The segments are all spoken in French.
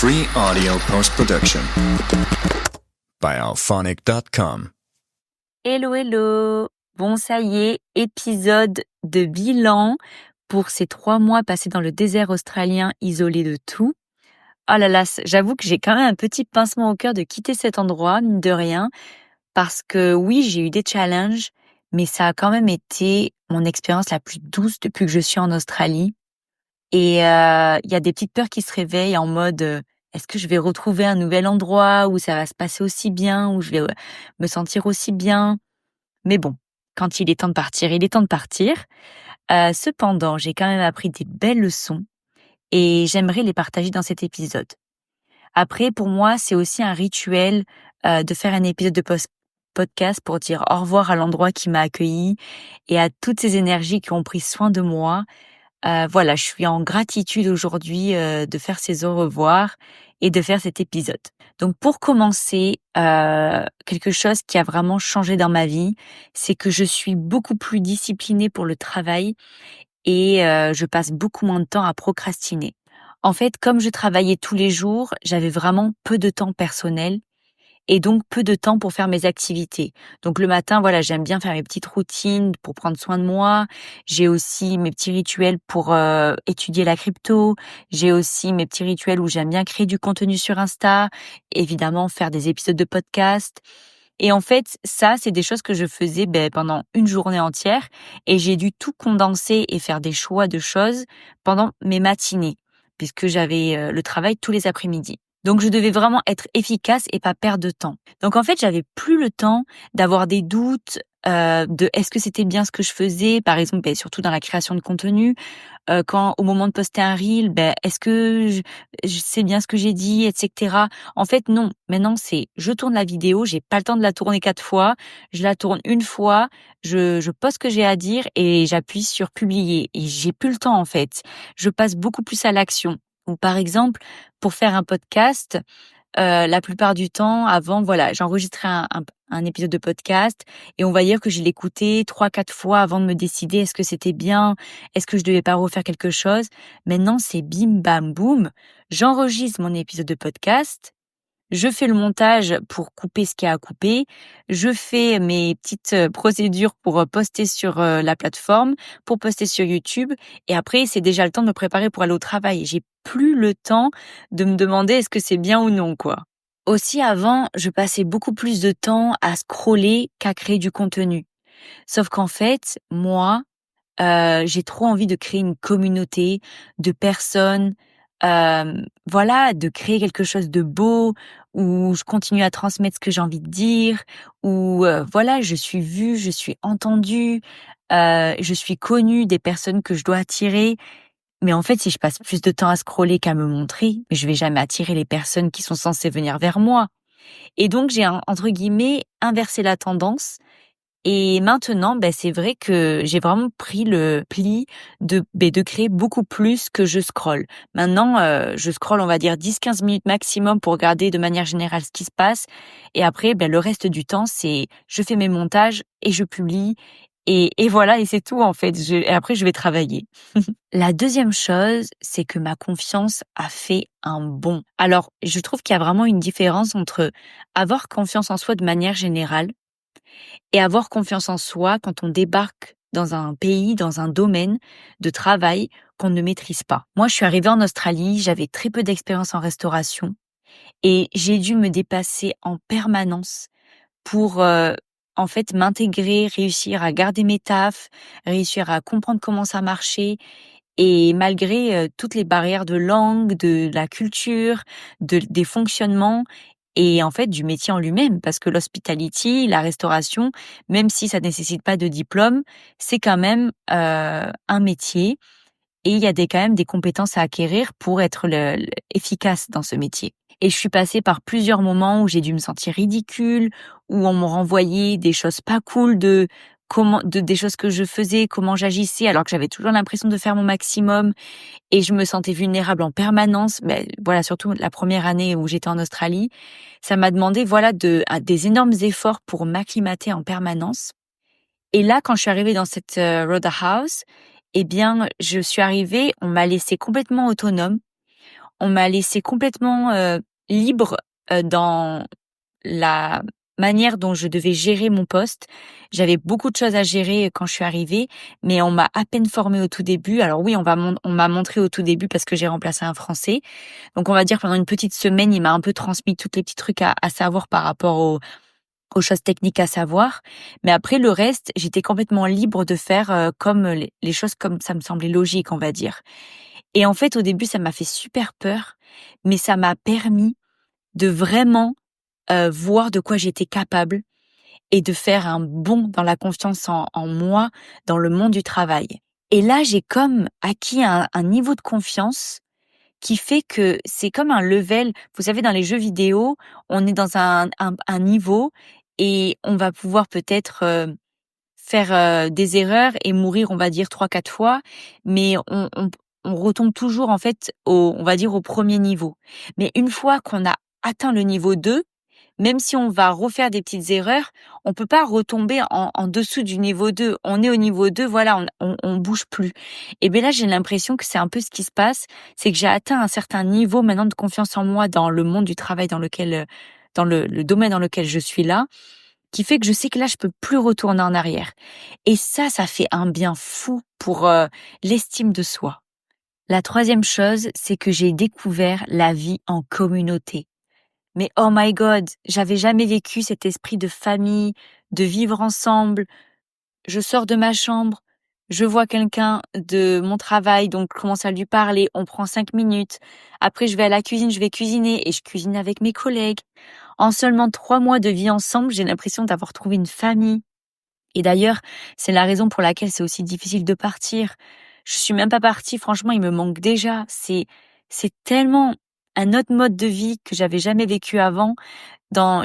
Free audio post-production by alphonic.com. Hello, hello! Bon, ça y est, épisode de bilan pour ces 3 mois passés dans le désert australien isolé de tout. Oh là là, j'avoue que j'ai quand même un petit pincement au cœur de quitter cet endroit, mine de rien, parce que oui, j'ai eu des challenges, mais ça a quand même été mon expérience la plus douce depuis que je suis en Australie. Et il y a des petites peurs qui se réveillent en mode est-ce que je vais retrouver un nouvel endroit où ça va se passer aussi bien, où je vais me sentir aussi bien? Mais bon, quand il est temps de partir, il est temps de partir. Cependant, j'ai quand même appris des belles leçons et j'aimerais les partager dans cet épisode. Après, pour moi, c'est aussi un rituel de faire un épisode de podcast pour dire au revoir à l'endroit qui m'a accueilli et à toutes ces énergies qui ont pris soin de moi. Voilà, je suis en gratitude aujourd'hui de faire ces au revoir et de faire cet épisode. Donc pour commencer, quelque chose qui a vraiment changé dans ma vie, c'est que je suis beaucoup plus disciplinée pour le travail et je passe beaucoup moins de temps à procrastiner. En fait, comme je travaillais tous les jours, j'avais vraiment peu de temps personnel et donc peu de temps pour faire mes activités. Donc le matin, voilà, j'aime bien faire mes petites routines pour prendre soin de moi. J'ai aussi mes petits rituels pour étudier la crypto. J'ai aussi mes petits rituels où j'aime bien créer du contenu sur Insta, évidemment faire des épisodes de podcast. Et en fait, ça, c'est des choses que je faisais pendant une journée entière et j'ai dû tout condenser et faire des choix de choses pendant mes matinées puisque j'avais le travail tous les après-midi. Donc je devais vraiment être efficace et pas perdre de temps. Donc en fait, j'avais plus le temps d'avoir des doutes de est-ce que c'était bien ce que je faisais, par exemple, surtout dans la création de contenu, quand au moment de poster un reel, est-ce que je sais bien ce que j'ai dit, etc. En fait, non. Maintenant, c'est je tourne la vidéo, j'ai pas le temps de la tourner 4 fois, je la tourne une fois, je poste ce que j'ai à dire et j'appuie sur publier. Et j'ai plus le temps en fait. Je passe beaucoup plus à l'action. Ou par exemple, pour faire un podcast, la plupart du temps, avant, voilà, j'enregistrais un épisode de podcast et on va dire que je l'écoutais 3-4 fois avant de me décider est-ce que c'était bien, est-ce que je devais pas refaire quelque chose. Maintenant, c'est bim bam boum, j'enregistre mon épisode de podcast, je fais le montage pour couper ce qu'il y a à couper, je fais mes petites procédures pour poster sur la plateforme, pour poster sur YouTube et après, c'est déjà le temps de me préparer pour aller au travail. J'ai plus le temps de me demander est-ce que c'est bien ou non, quoi. Aussi avant, je passais beaucoup plus de temps à scroller qu'à créer du contenu. Sauf qu'en fait, moi, j'ai trop envie de créer une communauté de personnes, voilà, de créer quelque chose de beau, où je continue à transmettre ce que j'ai envie de dire, où, voilà, je suis vue, je suis entendue, je suis connue des personnes que je dois attirer. Mais en fait, si je passe plus de temps à scroller qu'à me montrer, je vais jamais attirer les personnes qui sont censées venir vers moi. Et donc j'ai entre guillemets «inversé la tendance» et maintenant, c'est vrai que j'ai vraiment pris le pli de créer beaucoup plus que je scrolle. Maintenant, je scrolle, on va dire 10-15 minutes maximum pour regarder de manière générale ce qui se passe et après, le reste du temps, c'est je fais mes montages et je publie et voilà et c'est tout en fait. Et après je vais travailler. La deuxième chose, c'est que ma confiance a fait un bond. Alors, je trouve qu'il y a vraiment une différence entre avoir confiance en soi de manière générale et avoir confiance en soi quand on débarque dans un pays, dans un domaine de travail qu'on ne maîtrise pas. Moi, je suis arrivée en Australie, j'avais très peu d'expérience en restauration et j'ai dû me dépasser en permanence pour en fait m'intégrer, réussir à garder mes tafs, réussir à comprendre comment ça marchait et malgré toutes les barrières de langue, de la culture, des fonctionnements et en fait du métier en lui-même parce que l'hospitality, la restauration, même si ça nécessite pas de diplôme, c'est quand même un métier et il y a quand même des compétences à acquérir pour être efficace dans ce métier. Et je suis passée par plusieurs moments où j'ai dû me sentir ridicule, où on me renvoyait des choses pas cool des choses que je faisais, comment j'agissais, alors que j'avais toujours l'impression de faire mon maximum et je me sentais vulnérable en permanence. Voilà, surtout la première année où j'étais en Australie, ça m'a demandé voilà des énormes efforts pour m'acclimater en permanence. Et là, quand je suis arrivée dans cette Rhoda House, je suis arrivée, on m'a laissée complètement autonome. on m'a laissé complètement libre dans la manière dont je devais gérer mon poste. J'avais beaucoup de choses à gérer quand je suis arrivée, mais on m'a à peine formée au tout début. Alors oui, on m'a montré au tout début parce que j'ai remplacé un Français. Donc on va dire pendant une petite semaine, il m'a un peu transmis tous les petits trucs à savoir par rapport aux choses techniques à savoir. Mais après, le reste, j'étais complètement libre de faire comme les choses comme ça me semblait logique, on va dire. Et en fait, au début, ça m'a fait super peur, mais ça m'a permis de vraiment voir de quoi j'étais capable et de faire un bond dans la confiance en moi, dans le monde du travail. Et là, j'ai comme acquis un niveau de confiance qui fait que c'est comme un level. Vous savez, dans les jeux vidéo, on est dans un niveau et on va pouvoir peut-être faire des erreurs et mourir, on va dire 3-4 fois, mais on retombe toujours en fait on va dire au premier niveau. Mais une fois qu'on a atteint le niveau 2, même si on va refaire des petites erreurs, on peut pas retomber en dessous du niveau 2. On est au niveau 2, voilà, on bouge plus. Et bien là, j'ai l'impression que c'est un peu ce qui se passe, c'est que j'ai atteint un certain niveau maintenant de confiance en moi dans le monde du travail dans lequel, dans le domaine dans lequel je suis là, qui fait que je sais que là, je peux plus retourner en arrière. Et ça fait un bien fou pour l'estime de soi. La troisième chose, c'est que j'ai découvert la vie en communauté. Mais oh my God, j'avais jamais vécu cet esprit de famille, de vivre ensemble. Je sors de ma chambre, je vois quelqu'un de mon travail, donc je commence à lui parler, on prend 5 minutes. Après, je vais à la cuisine, je vais cuisiner et je cuisine avec mes collègues. En seulement 3 mois de vie ensemble, j'ai l'impression d'avoir trouvé une famille. Et d'ailleurs, c'est la raison pour laquelle c'est aussi difficile de partir. Je suis même pas partie, franchement, il me manque déjà. C'est tellement un autre mode de vie que j'avais jamais vécu avant.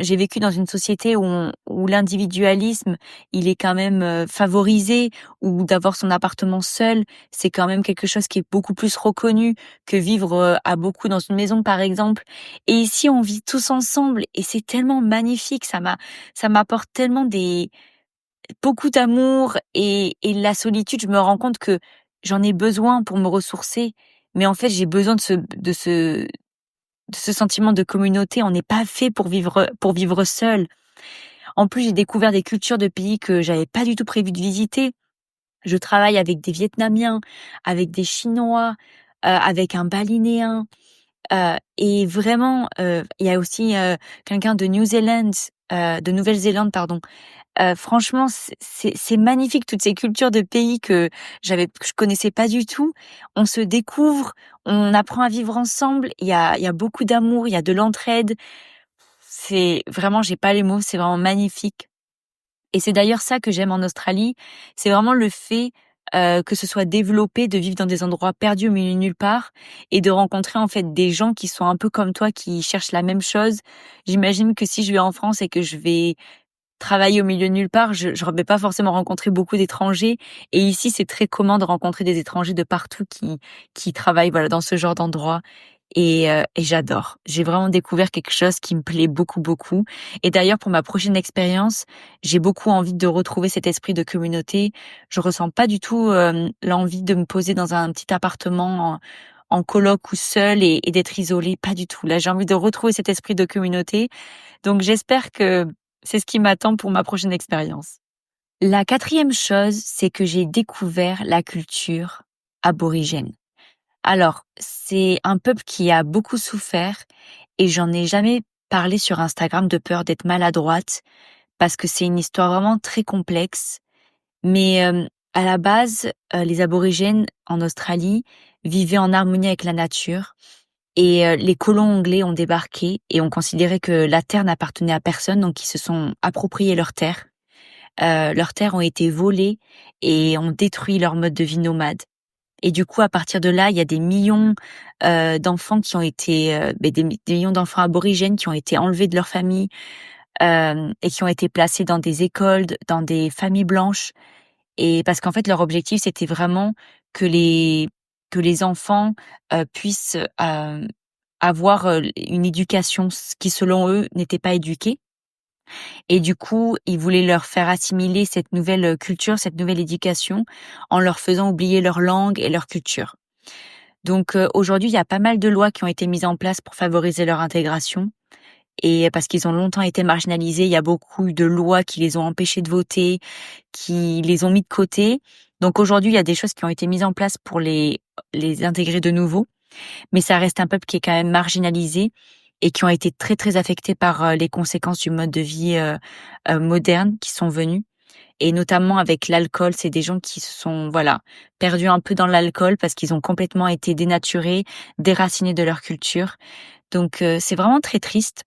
J'ai vécu dans une société où l'individualisme, il est quand même favorisé, où d'avoir son appartement seul, c'est quand même quelque chose qui est beaucoup plus reconnu que vivre à beaucoup dans une maison, par exemple. Et ici, on vit tous ensemble et c'est tellement magnifique. Ça m'apporte tellement beaucoup d'amour et la solitude. Je me rends compte que j'en ai besoin pour me ressourcer, mais en fait, j'ai besoin de ce sentiment de communauté. On n'est pas fait pour vivre seul. En plus, j'ai découvert des cultures de pays que j'avais pas du tout prévu de visiter. Je travaille avec des Vietnamiens, avec des Chinois, avec un Balinéen, et vraiment, il y a aussi quelqu'un de Nouvelle-Zélande, pardon. Franchement, c'est magnifique toutes ces cultures de pays que je connaissais pas du tout. On se découvre, on apprend à vivre ensemble. Il y a beaucoup d'amour, il y a de l'entraide. C'est vraiment, j'ai pas les mots, c'est vraiment magnifique. Et c'est d'ailleurs ça que j'aime en Australie, c'est vraiment le fait que ce soit développé, de vivre dans des endroits perdus au milieu de nulle part et de rencontrer en fait des gens qui sont un peu comme toi, qui cherchent la même chose. J'imagine que si je vais en France et que je vais travailler au milieu de nulle part, je ne vais pas forcément rencontrer beaucoup d'étrangers. Et ici, c'est très commun de rencontrer des étrangers de partout qui travaillent voilà dans ce genre d'endroit. Et j'adore. J'ai vraiment découvert quelque chose qui me plaît beaucoup, beaucoup. Et d'ailleurs, pour ma prochaine expérience, j'ai beaucoup envie de retrouver cet esprit de communauté. Je ressens pas du tout l'envie de me poser dans un petit appartement en coloc ou seule et d'être isolée. Pas du tout. Là, j'ai envie de retrouver cet esprit de communauté. Donc, j'espère que c'est ce qui m'attend pour ma prochaine expérience. La quatrième chose, c'est que j'ai découvert la culture aborigène. Alors, c'est un peuple qui a beaucoup souffert et j'en ai jamais parlé sur Instagram de peur d'être maladroite parce que c'est une histoire vraiment très complexe. Mais à la base, les aborigènes en Australie vivaient en harmonie avec la nature et les colons anglais ont débarqué et ont considéré que la terre n'appartenait à personne, donc ils se sont appropriés leurs terres. Leurs terres ont été volées et ont détruit leur mode de vie nomade. Et du coup, à partir de là, il y a des millions d'enfants qui ont été, des millions d'enfants aborigènes qui ont été enlevés de leur famille et qui ont été placés dans des écoles, dans des familles blanches. Et parce qu'en fait, leur objectif, c'était vraiment que les enfants puissent avoir une éducation qui, selon eux, n'était pas éduquée. Et du coup, ils voulaient leur faire assimiler cette nouvelle culture, cette nouvelle éducation, en leur faisant oublier leur langue et leur culture. Donc aujourd'hui, il y a pas mal de lois qui ont été mises en place pour favoriser leur intégration. Et parce qu'ils ont longtemps été marginalisés, il y a beaucoup de lois qui les ont empêchés de voter, qui les ont mis de côté. Donc aujourd'hui, il y a des choses qui ont été mises en place pour les intégrer de nouveau. Mais ça reste un peuple qui est quand même marginalisé et qui ont été très, très affectés par les conséquences du mode de vie moderne qui sont venus. Et notamment avec l'alcool, c'est des gens qui se sont perdus un peu dans l'alcool parce qu'ils ont complètement été dénaturés, déracinés de leur culture. Donc c'est vraiment très triste.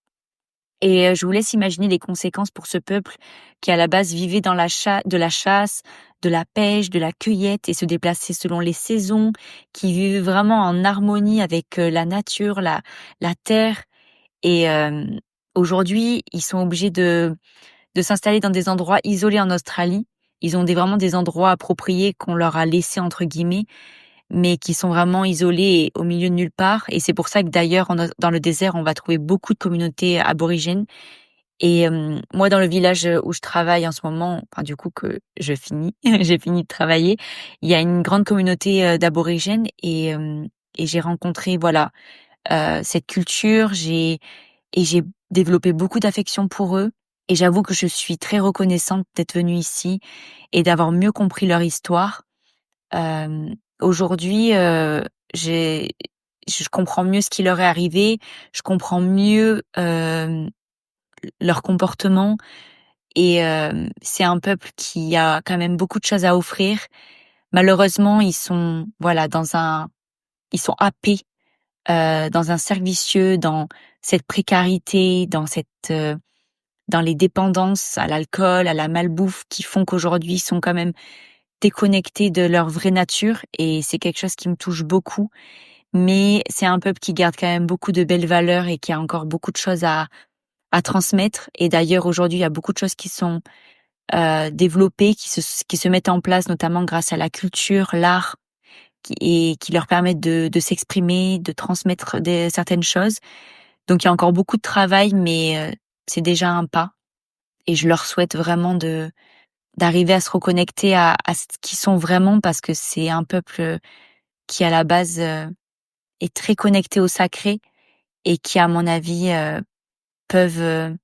Et je vous laisse imaginer les conséquences pour ce peuple qui à la base vivait dans de la chasse, de la pêche, de la cueillette et se déplaçait selon les saisons, qui vivait vraiment en harmonie avec la nature, la terre. Et aujourd'hui, ils sont obligés de s'installer dans des endroits isolés en Australie. Ils ont vraiment des endroits appropriés qu'on leur a laissés entre guillemets, mais qui sont vraiment isolés et au milieu de nulle part. Et c'est pour ça que d'ailleurs, dans le désert, on va trouver beaucoup de communautés aborigènes. Et moi, dans le village où je travaille en ce moment, enfin du coup que je finis, j'ai fini de travailler, il y a une grande communauté d'aborigènes et j'ai rencontré cette culture. J'ai développé beaucoup d'affection pour eux. Et j'avoue que je suis très reconnaissante d'être venue ici et d'avoir mieux compris leur histoire. Aujourd'hui, je comprends mieux ce qui leur est arrivé, je comprends mieux leur comportement et c'est un peuple qui a quand même beaucoup de choses à offrir. Malheureusement, ils sont ils sont happés dans un cercle vicieux, dans cette précarité, dans les dépendances à l'alcool, à la malbouffe qui font qu'aujourd'hui ils sont quand même déconnectés de leur vraie nature et c'est quelque chose qui me touche beaucoup. Mais c'est un peuple qui garde quand même beaucoup de belles valeurs et qui a encore beaucoup de choses à transmettre. Et d'ailleurs, aujourd'hui, il y a beaucoup de choses qui sont développées, qui se mettent en place, notamment grâce à la culture, l'art, et qui leur permettent de s'exprimer, de transmettre certaines choses. Donc, il y a encore beaucoup de travail, mais c'est déjà un pas. Et je leur souhaite vraiment d'arriver à se reconnecter à ce qu'ils sont vraiment, parce que c'est un peuple qui, à la base, est très connecté au sacré et qui, à mon avis, peuvent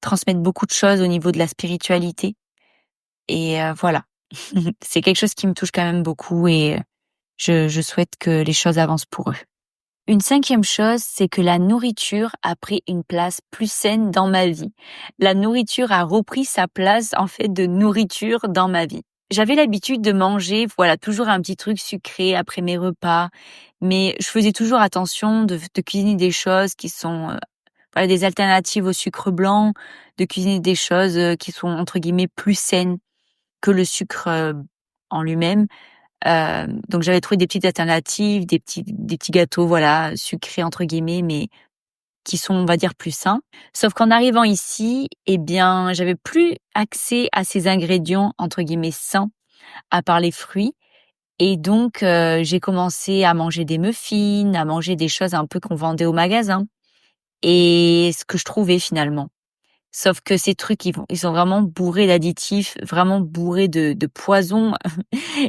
transmettre beaucoup de choses au niveau de la spiritualité. Et voilà, c'est quelque chose qui me touche quand même beaucoup et je souhaite que les choses avancent pour eux. Une cinquième chose, c'est que la nourriture a pris une place plus saine dans ma vie. La nourriture a repris sa place, en fait, de nourriture dans ma vie. J'avais l'habitude de manger, toujours un petit truc sucré après mes repas, mais je faisais toujours attention de cuisiner des choses qui sont des alternatives au sucre blanc, de cuisiner des choses qui sont entre guillemets plus saines que le sucre en lui-même. Donc j'avais trouvé des petites alternatives, des petits gâteaux sucrés entre guillemets, mais qui sont, on va dire, plus sains. Sauf qu'en arrivant ici, eh bien, j'avais plus accès à ces ingrédients entre guillemets sains, à part les fruits. Et donc j'ai commencé à manger des muffins, à manger des choses un peu qu'on vendait au magasin et ce que je trouvais finalement. Sauf que ces trucs, ils sont vraiment bourrés d'additifs, vraiment bourrés de poison.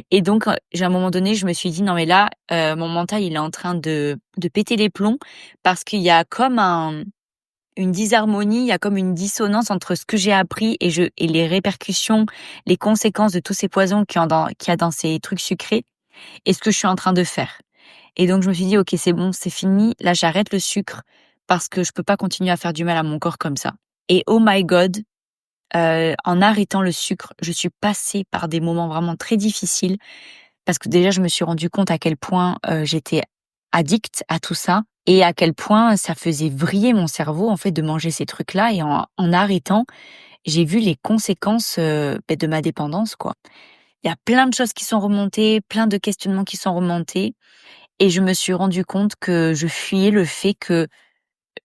Et donc, à un moment donné, je me suis dit, non mais là, mon mental, il est en train de péter les plombs parce qu'il y a comme une disharmonie, il y a comme une dissonance entre ce que j'ai appris et les répercussions, les conséquences de tous ces poisons qu'il y a dans ces trucs sucrés et ce que je suis en train de faire. Et donc, je me suis dit, ok, c'est bon, c'est fini. Là, j'arrête le sucre parce que je peux pas continuer à faire du mal à mon corps comme ça. Et oh my God, en arrêtant le sucre, je suis passée par des moments vraiment très difficiles parce que déjà je me suis rendu compte à quel point j'étais addict à tout ça et à quel point ça faisait vriller mon cerveau en fait de manger ces trucs-là. Et en arrêtant, j'ai vu les conséquences de ma dépendance, quoi. Il y a plein de choses qui sont remontées, plein de questionnements qui sont remontés et je me suis rendu compte que je fuyais le fait que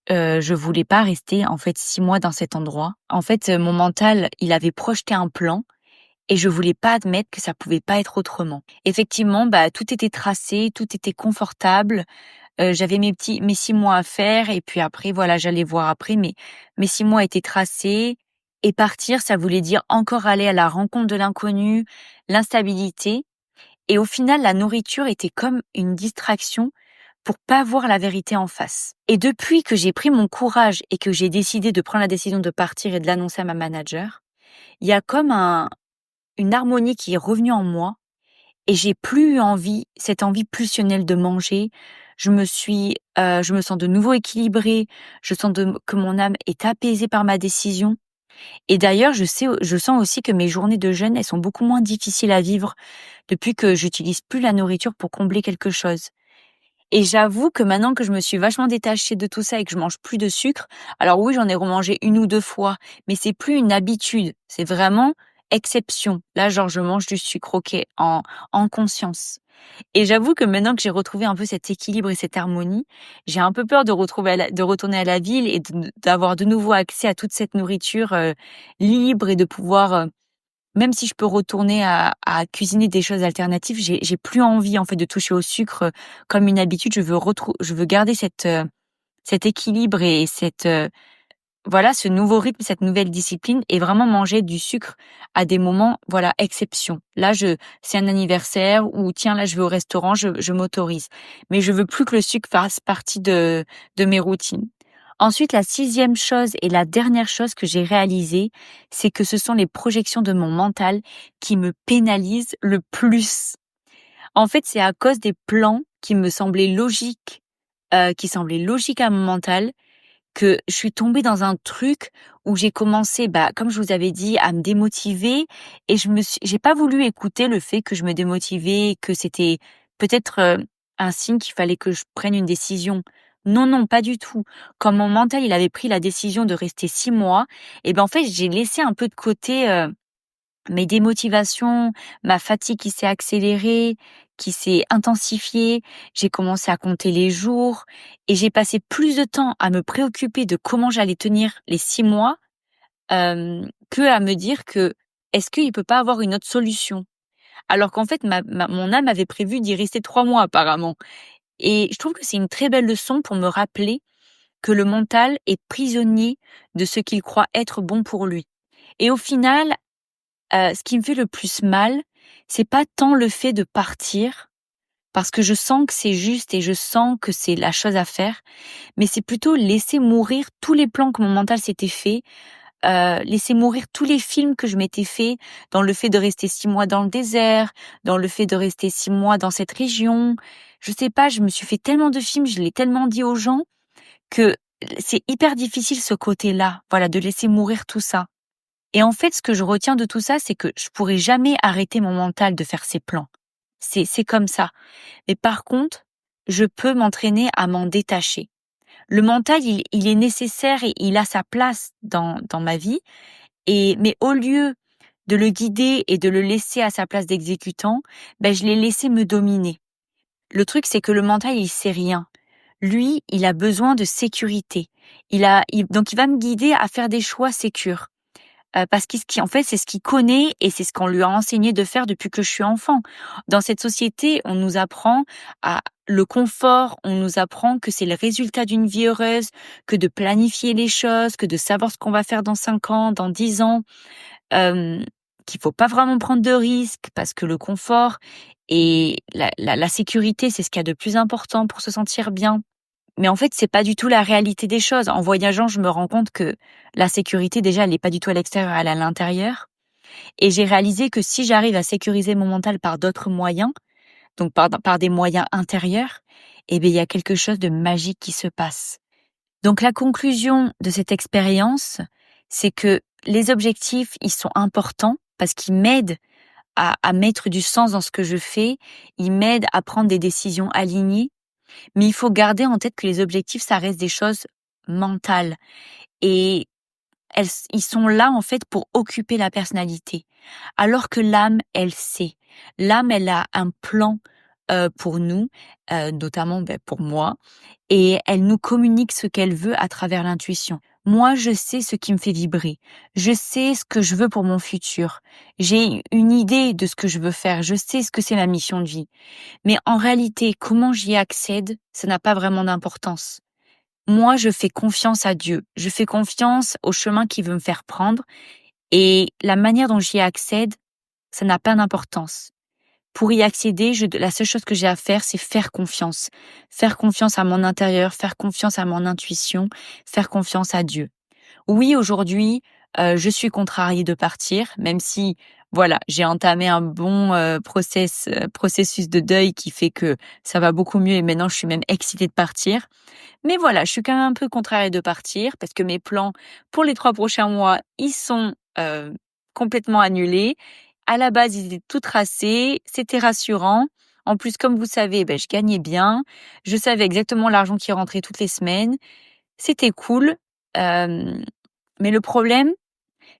je voulais pas rester en fait 6 mois dans cet endroit. En fait, mon mental, il avait projeté un plan et je voulais pas admettre que ça pouvait pas être autrement. Effectivement, tout était tracé, tout était confortable. J'avais mes 6 mois à faire et puis après j'allais voir après, mais mes 6 mois étaient tracés et partir, ça voulait dire encore aller à la rencontre de l'inconnu, l'instabilité Et au final, la nourriture était comme une distraction pour pas voir la vérité en face. Et depuis que j'ai pris mon courage et que j'ai décidé de prendre la décision de partir et de l'annoncer à ma manager, il y a comme une harmonie qui est revenue en moi et j'ai plus eu envie, cette envie pulsionnelle de manger. Je me sens de nouveau équilibrée. Je sens que mon âme est apaisée par ma décision. Et d'ailleurs, je sens aussi que mes journées de jeûne, elles sont beaucoup moins difficiles à vivre depuis que j'utilise plus la nourriture pour combler quelque chose. Et j'avoue que maintenant que je me suis vachement détachée de tout ça et que je mange plus de sucre, alors oui, j'en ai remangé 1 ou 2 fois, mais c'est plus une habitude, c'est vraiment exception. Là, genre, je mange du sucre, OK, en conscience. Et j'avoue que maintenant que j'ai retrouvé un peu cet équilibre et cette harmonie, j'ai un peu peur de retourner à la ville et d'avoir de nouveau accès à toute cette nourriture, libre et de pouvoir, même si je peux retourner à cuisiner des choses alternatives, j'ai plus envie en fait de toucher au sucre comme une habitude. Je veux garder cet équilibre et voilà, ce nouveau rythme, cette nouvelle discipline et vraiment manger du sucre à des moments, voilà, exception. Là, c'est un anniversaire ou tiens, là, je vais au restaurant, je m'autorise. Mais je veux plus que le sucre fasse partie de mes routines. Ensuite, la 6e chose et la dernière chose que j'ai réalisée, c'est que ce sont les projections de mon mental qui me pénalisent le plus. En fait, c'est à cause des plans qui me semblaient logiques, à mon mental, que je suis tombée dans un truc où j'ai commencé, comme je vous avais dit, à me démotiver et j'ai pas voulu écouter le fait que je me démotivais, que c'était peut-être un signe qu'il fallait que je prenne une décision. Non, non, pas du tout. Quand mon mental, il avait pris la décision de rester 6 mois, et en fait, j'ai laissé un peu de côté mes démotivations, ma fatigue qui s'est accélérée, qui s'est intensifiée. J'ai commencé à compter les jours et j'ai passé plus de temps à me préoccuper de comment j'allais tenir les 6 mois que à me dire que est-ce qu'il peut pas avoir une autre solution? Alors qu'en fait, mon âme avait prévu d'y rester 3 mois apparemment. Et je trouve que c'est une très belle leçon pour me rappeler que le mental est prisonnier de ce qu'il croit être bon pour lui. Et au final, ce qui me fait le plus mal, c'est pas tant le fait de partir, parce que je sens que c'est juste et je sens que c'est la chose à faire, mais c'est plutôt laisser mourir tous les plans que mon mental s'était fait, laisser mourir tous les films que je m'étais fait dans le fait de rester 6 mois dans le désert, dans le fait de rester 6 mois dans cette région. Je sais pas, je me suis fait tellement de films, je l'ai tellement dit aux gens que c'est hyper difficile ce côté-là, voilà, de laisser mourir tout ça. Et en fait, ce que je retiens de tout ça, c'est que je pourrai jamais arrêter mon mental de faire ses plans. C'est comme ça. Mais par contre, je peux m'entraîner à m'en détacher. Le mental, il est nécessaire et il a sa place dans ma vie. Mais au lieu de le guider et de le laisser à sa place d'exécutant, je l'ai laissé me dominer. Le truc, c'est que le mental, il sait rien. Lui, il a besoin de sécurité. Donc il va me guider à faire des choix sécures. Parce en fait, c'est ce qu'il connaît et c'est ce qu'on lui a enseigné de faire depuis que je suis enfant. Dans cette société, on nous apprend à le confort, on nous apprend que c'est le résultat d'une vie heureuse, que de planifier les choses, que de savoir ce qu'on va faire dans 5 ans, dans 10 ans, qu'il faut pas vraiment prendre de risques parce que le confort et la sécurité, c'est ce qu'il y a de plus important pour se sentir bien. Mais en fait, c'est pas du tout la réalité des choses. En voyageant, je me rends compte que la sécurité, déjà, elle est pas du tout à l'extérieur, elle est à l'intérieur. Et j'ai réalisé que si j'arrive à sécuriser mon mental par d'autres moyens, donc par des moyens intérieurs, il y a quelque chose de magique qui se passe. Donc la conclusion de cette expérience, c'est que les objectifs, ils sont importants parce qu'ils m'aident à mettre du sens dans ce que je fais, ils m'aident à prendre des décisions alignées. Mais il faut garder en tête que les objectifs, ça reste des choses mentales. Et ils sont là, en fait, pour occuper la personnalité. Alors que l'âme, elle sait. L'âme, elle a un plan pour nous, notamment pour moi, et elle nous communique ce qu'elle veut à travers l'intuition. Moi, je sais ce qui me fait vibrer. Je sais ce que je veux pour mon futur. J'ai une idée de ce que je veux faire. Je sais ce que c'est ma mission de vie. Mais en réalité, comment j'y accède, ça n'a pas vraiment d'importance. Moi, je fais confiance à Dieu. Je fais confiance au chemin qu'il veut me faire prendre. Et la manière dont j'y accède, ça n'a pas d'importance. pour y accéder, la seule chose que j'ai à faire, c'est faire confiance. Faire confiance à mon intérieur, faire confiance à mon intuition, faire confiance à Dieu. Oui, aujourd'hui, je suis contrariée de partir, même si, voilà, j'ai entamé un bon processus de deuil qui fait que ça va beaucoup mieux et maintenant je suis même excitée de partir. Mais voilà, je suis quand même un peu contrariée de partir parce que mes plans pour les 3 prochains mois, ils sont complètement annulés. À la base, ils étaient tout tracés, c'était rassurant. En plus, comme vous savez, je gagnais bien. Je savais exactement l'argent qui rentrait toutes les semaines. C'était cool. Mais le problème,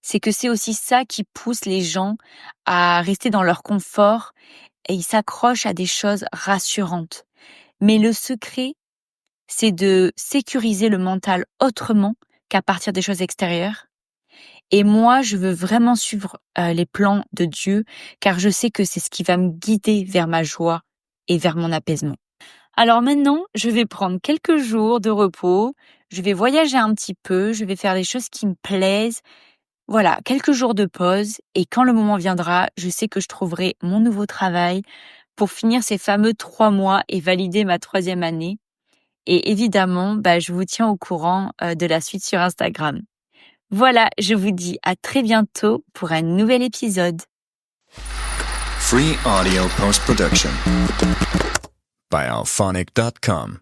c'est que c'est aussi ça qui pousse les gens à rester dans leur confort et ils s'accrochent à des choses rassurantes. Mais le secret, c'est de sécuriser le mental autrement qu'à partir des choses extérieures. Et moi, je veux vraiment suivre les plans de Dieu, car je sais que c'est ce qui va me guider vers ma joie et vers mon apaisement. Alors maintenant, je vais prendre quelques jours de repos, je vais voyager un petit peu, je vais faire des choses qui me plaisent. Voilà, quelques jours de pause, et quand le moment viendra, je sais que je trouverai mon nouveau travail pour finir ces fameux 3 mois et valider ma 3e année. Et évidemment, je vous tiens au courant de la suite sur Instagram. Voilà, je vous dis à très bientôt pour un nouvel épisode. Free audio post-production by alphonic.com.